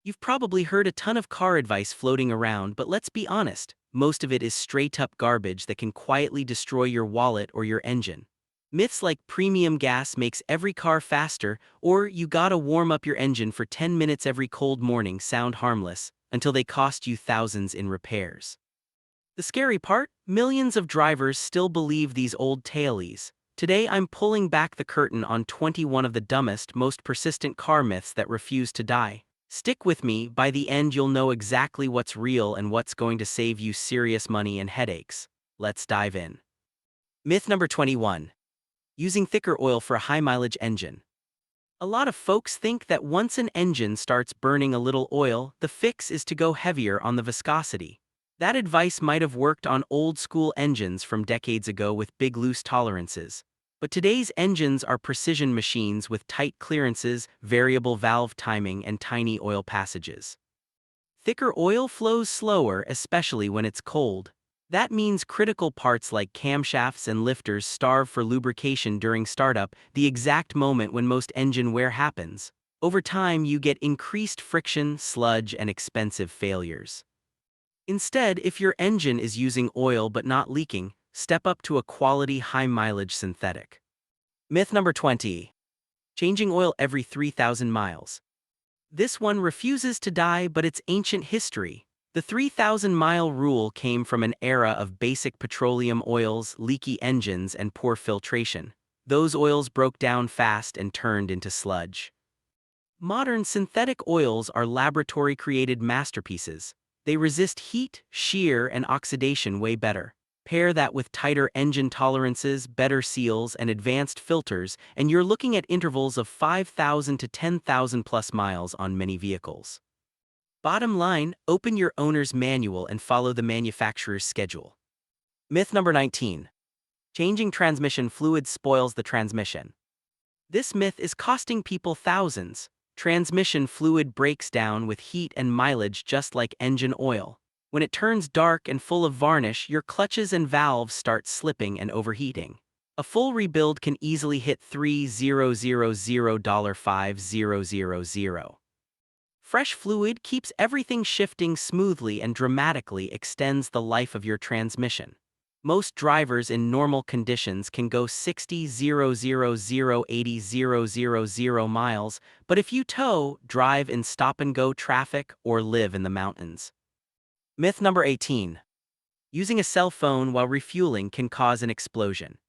You've probably heard a ton of car advice floating around, but let's be honest, most of it is straight-up garbage that can quietly destroy your wallet or your engine. Myths like premium gas makes every car faster, or you gotta warm up your engine for 10 minutes every cold morning sound harmless, until they cost you thousands in repairs. The scary part? Millions of drivers still believe these old tales. Today I'm pulling back the curtain on 21 of the dumbest, most persistent car myths that refuse to die. Stick with me, by the end you'll know exactly what's real and what's going to save you serious money and headaches. Let's dive in. Myth number 21. Using thicker oil for a high-mileage engine. A lot of folks think that once an engine starts burning a little oil, the fix is to go heavier on the viscosity. That advice might have worked on old-school engines from decades ago with big loose tolerances. But today's engines are precision machines with tight clearances, variable valve timing, and tiny oil passages. Thicker oil flows slower, especially when it's cold. That means critical parts like camshafts and lifters starve for lubrication during startup, the exact moment when most engine wear happens. Over time, you get increased friction, sludge, and expensive failures. Instead, if your engine is using oil but not leaking, step up to a quality high-mileage synthetic. Myth number 20. Changing oil every 3,000 miles. This one refuses to die, but it's ancient history. The 3,000-mile rule came from an era of basic petroleum oils, leaky engines, and poor filtration. Those oils broke down fast and turned into sludge. Modern synthetic oils are laboratory-created masterpieces. They resist heat, shear, and oxidation way better. Pair that with tighter engine tolerances, better seals, and advanced filters, and you're looking at intervals of 5,000 to 10,000 plus miles on many vehicles. Bottom line, open your owner's manual and follow the manufacturer's schedule. Myth number 19. Changing transmission fluid spoils the transmission. This myth is costing people thousands. Transmission fluid breaks down with heat and mileage just like engine oil. When it turns dark and full of varnish, your clutches and valves start slipping and overheating. A full rebuild can easily hit $3,000 $5,000. Fresh fluid keeps everything shifting smoothly and dramatically extends the life of your transmission. Most drivers in normal conditions can go 60,000 80,000 miles, but if you tow, drive in stop-and-go traffic, or live in the mountains. Myth number 18. Using a cell phone while refueling can cause an explosion.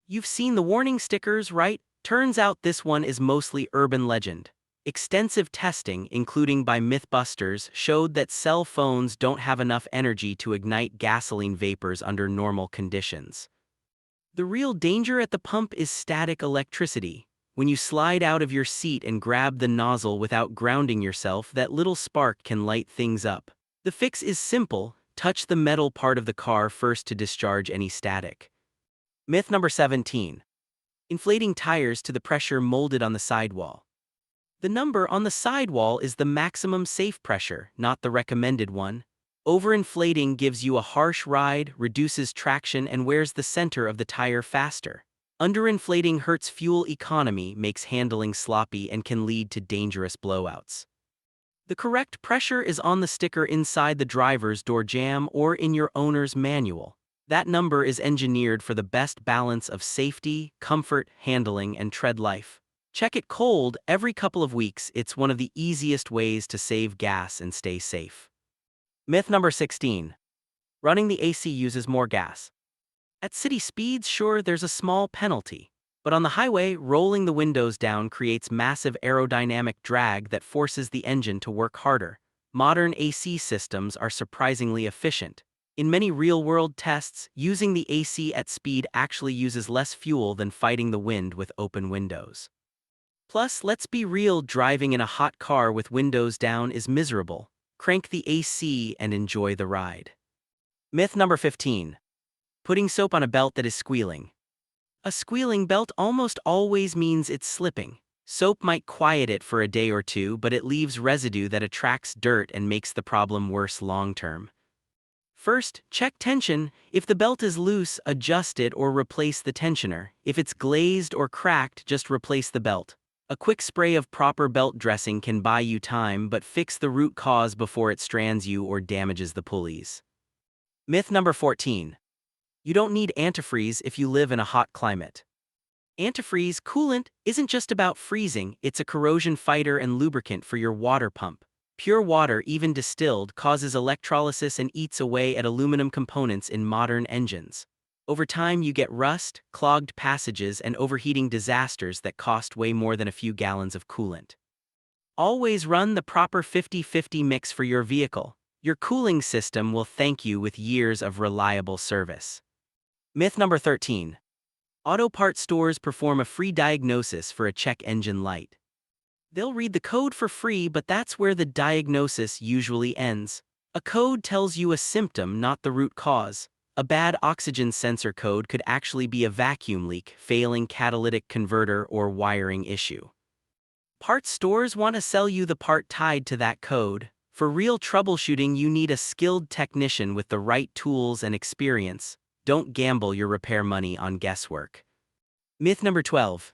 You've seen the warning stickers, right? Turns out this one is mostly urban legend. Extensive testing, including by Mythbusters, showed that cell phones don't have enough energy to ignite gasoline vapors under normal conditions. The real danger at the pump is static electricity. When you slide out of your seat and grab the nozzle without grounding yourself, that little spark can light things up. The fix is simple: touch the metal part of the car first to discharge any static. Myth number 17. Inflating tires to the pressure molded on the sidewall. The number on the sidewall is the maximum safe pressure, not the recommended one. Overinflating gives you a harsh ride, reduces traction, and wears the center of the tire faster. Underinflating hurts fuel economy, makes handling sloppy, and can lead to dangerous blowouts. The correct pressure is on the sticker inside the driver's door jamb or in your owner's manual. That number is engineered for the best balance of safety, comfort, handling, and tread life. Check it cold every couple of weeks. It's one of the easiest ways to save gas and stay safe. Myth number 16. Running the AC uses more gas. At city speeds, sure, there's a small penalty. But on the highway, rolling the windows down creates massive aerodynamic drag that forces the engine to work harder. Modern AC systems are surprisingly efficient. In many real-world tests, using the AC at speed actually uses less fuel than fighting the wind with open windows. Plus, let's be real, driving in a hot car with windows down is miserable. Crank the AC and enjoy the ride. Myth number 15. Putting soap on a belt that is squealing. A squealing belt almost always means it's slipping. Soap might quiet it for a day or two, but it leaves residue that attracts dirt and makes the problem worse long-term. First, check tension. If the belt is loose, adjust it or replace the tensioner. If it's glazed or cracked, just replace the belt. A quick spray of proper belt dressing can buy you time but fix the root cause before it strands you or damages the pulleys. Myth number 14. You don't need antifreeze if you live in a hot climate. Antifreeze coolant isn't just about freezing, it's a corrosion fighter and lubricant for your water pump. Pure water, even distilled, causes electrolysis and eats away at aluminum components in modern engines. Over time, you get rust, clogged passages, and overheating disasters that cost way more than a few gallons of coolant. Always run the proper 50-50 mix for your vehicle. Your cooling system will thank you with years of reliable service. Myth number 13. Auto parts stores perform a free diagnosis for a check engine light. They'll read the code for free, but that's where the diagnosis usually ends. A code tells you a symptom, not the root cause. A bad oxygen sensor code could actually be a vacuum leak, failing catalytic converter, or wiring issue. Parts stores want to sell you the part tied to that code. For real troubleshooting, you need a skilled technician with the right tools and experience. Don't gamble your repair money on guesswork. Myth number 12.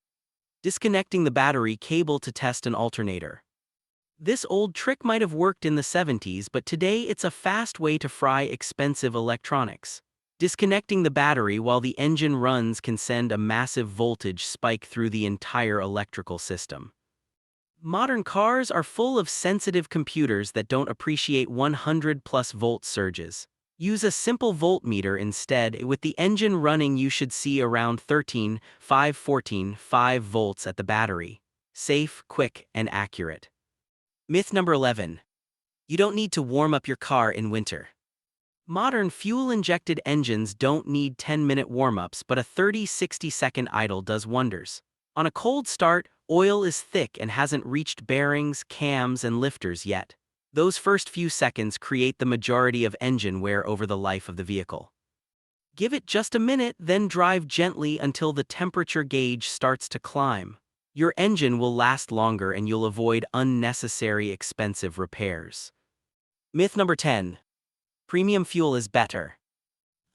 Disconnecting the battery cable to test an alternator. This old trick might have worked in the 70s, but today it's a fast way to fry expensive electronics. Disconnecting the battery while the engine runs can send a massive voltage spike through the entire electrical system. Modern cars are full of sensitive computers that don't appreciate 100+ volt surges. Use a simple voltmeter instead. With the engine running, you should see around 13.5 volts at the battery. Safe, quick, and accurate. Myth number 11. You don't need to warm up your car in winter. Modern fuel-injected engines don't need 10-minute warm-ups, but a 30-60 second idle does wonders. On a cold start, oil is thick and hasn't reached bearings, cams, and lifters yet. Those first few seconds create the majority of engine wear over the life of the vehicle. Give it just a minute, then drive gently until the temperature gauge starts to climb. Your engine will last longer and you'll avoid unnecessary expensive repairs. Myth number 10. Premium fuel is better.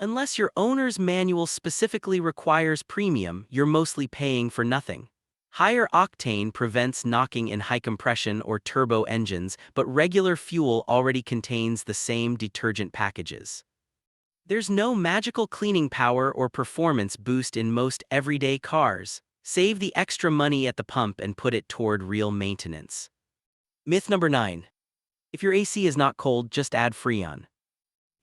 Unless your owner's manual specifically requires premium, you're mostly paying for nothing. Higher octane prevents knocking in high compression or turbo engines, but regular fuel already contains the same detergent packages. There's no magical cleaning power or performance boost in most everyday cars. Save the extra money at the pump and put it toward real maintenance. Myth number 9. If your AC is not cold, just add Freon.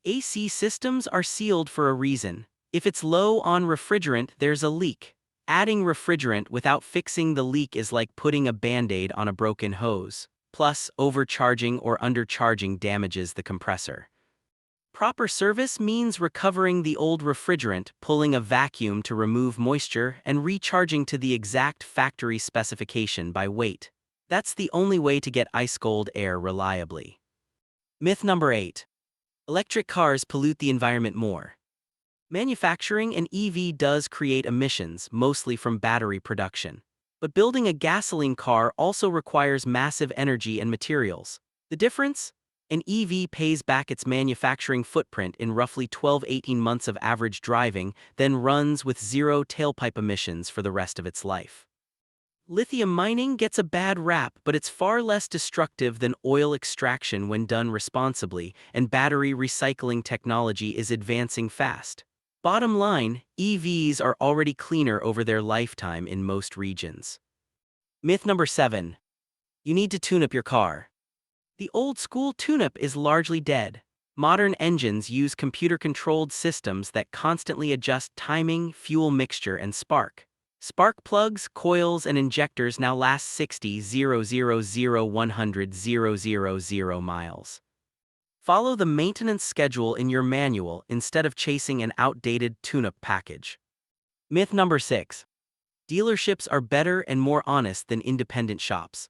AC systems are sealed for a reason. If it's low on refrigerant, there's a leak. Adding refrigerant without fixing the leak is like putting a band-aid on a broken hose. Plus, overcharging or undercharging damages the compressor. Proper service means recovering the old refrigerant, pulling a vacuum to remove moisture, and recharging to the exact factory specification by weight. That's the only way to get ice-cold air reliably. Myth number 8. Electric cars pollute the environment more. Manufacturing an EV does create emissions, mostly from battery production. But building a gasoline car also requires massive energy and materials. The difference? An EV pays back its manufacturing footprint in roughly 12-18 months of average driving, then runs with zero tailpipe emissions for the rest of its life. Lithium mining gets a bad rap, but it's far less destructive than oil extraction when done responsibly, and battery recycling technology is advancing fast. Bottom line, EVs are already cleaner over their lifetime in most regions. Myth number 7. You need to tune up your car. The old-school tune-up is largely dead. Modern engines use computer-controlled systems that constantly adjust timing, fuel mixture, and spark. Spark plugs, coils, and injectors now last 60,000-100,000 miles. Follow the maintenance schedule in your manual instead of chasing an outdated tune-up package. Myth number 6. Dealerships are better and more honest than independent shops.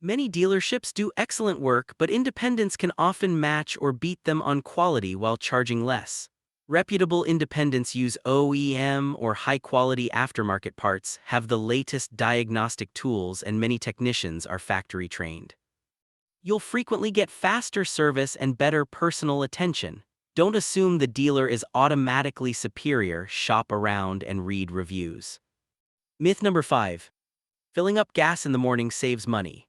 Many dealerships do excellent work, but independents can often match or beat them on quality while charging less. Reputable independents use OEM or high-quality aftermarket parts, have the latest diagnostic tools, and many technicians are factory-trained. You'll frequently get faster service and better personal attention. Don't assume the dealer is automatically superior. Shop around and read reviews. Myth number 5. Filling up gas in the morning saves money.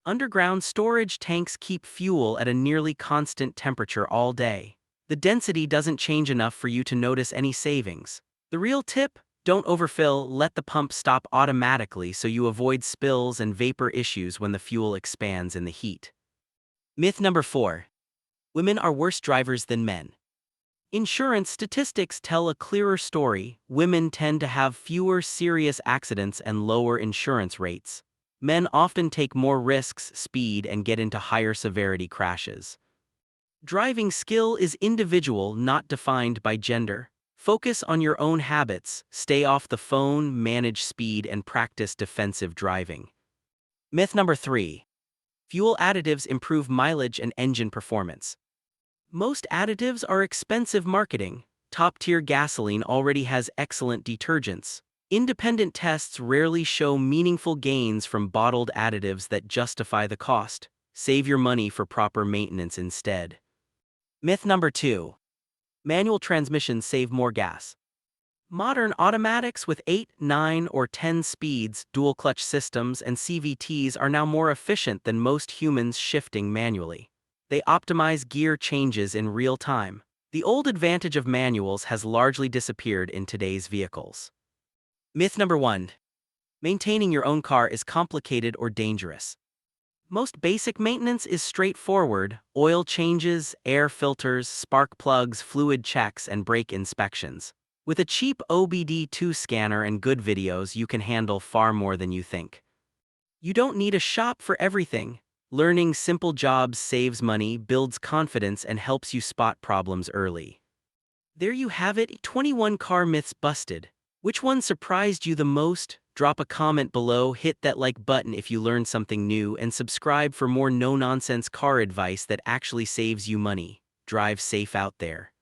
Underground storage tanks keep fuel at a nearly constant temperature all day. The density doesn't change enough for you to notice any savings. The real tip? Don't overfill, let the pump stop automatically so you avoid spills and vapor issues when the fuel expands in the heat. Myth number 4. Women are worse drivers than men. Insurance statistics tell a clearer story. Women tend to have fewer serious accidents and lower insurance rates. Men often take more risks, speed, and get into higher severity crashes. Driving skill is individual, not defined by gender. Focus on your own habits, stay off the phone, manage speed, and practice defensive driving. Myth number 3. Fuel additives improve mileage and engine performance. Most additives are expensive marketing. Top-tier gasoline already has excellent detergents. Independent tests rarely show meaningful gains from bottled additives that justify the cost. Save your money for proper maintenance instead. Myth number 2. Manual transmissions save more gas. Modern automatics with 8, 9, or 10 speeds, dual-clutch systems, and CVTs are now more efficient than most humans shifting manually. They optimize gear changes in real time. The old advantage of manuals has largely disappeared in today's vehicles. Myth number 1. Maintaining your own car is complicated or dangerous. Most basic maintenance is straightforward: oil changes, air filters, spark plugs, fluid checks, and brake inspections. With a cheap OBD2 scanner and good videos, you can handle far more than you think. You don't need a shop for everything. Learning simple jobs saves money, builds confidence, and helps you spot problems early. There you have it, 21 car myths busted. Which one surprised you the most? Drop a comment below, hit that like button if you learned something new, and subscribe for more no-nonsense car advice that actually saves you money. Drive safe out there.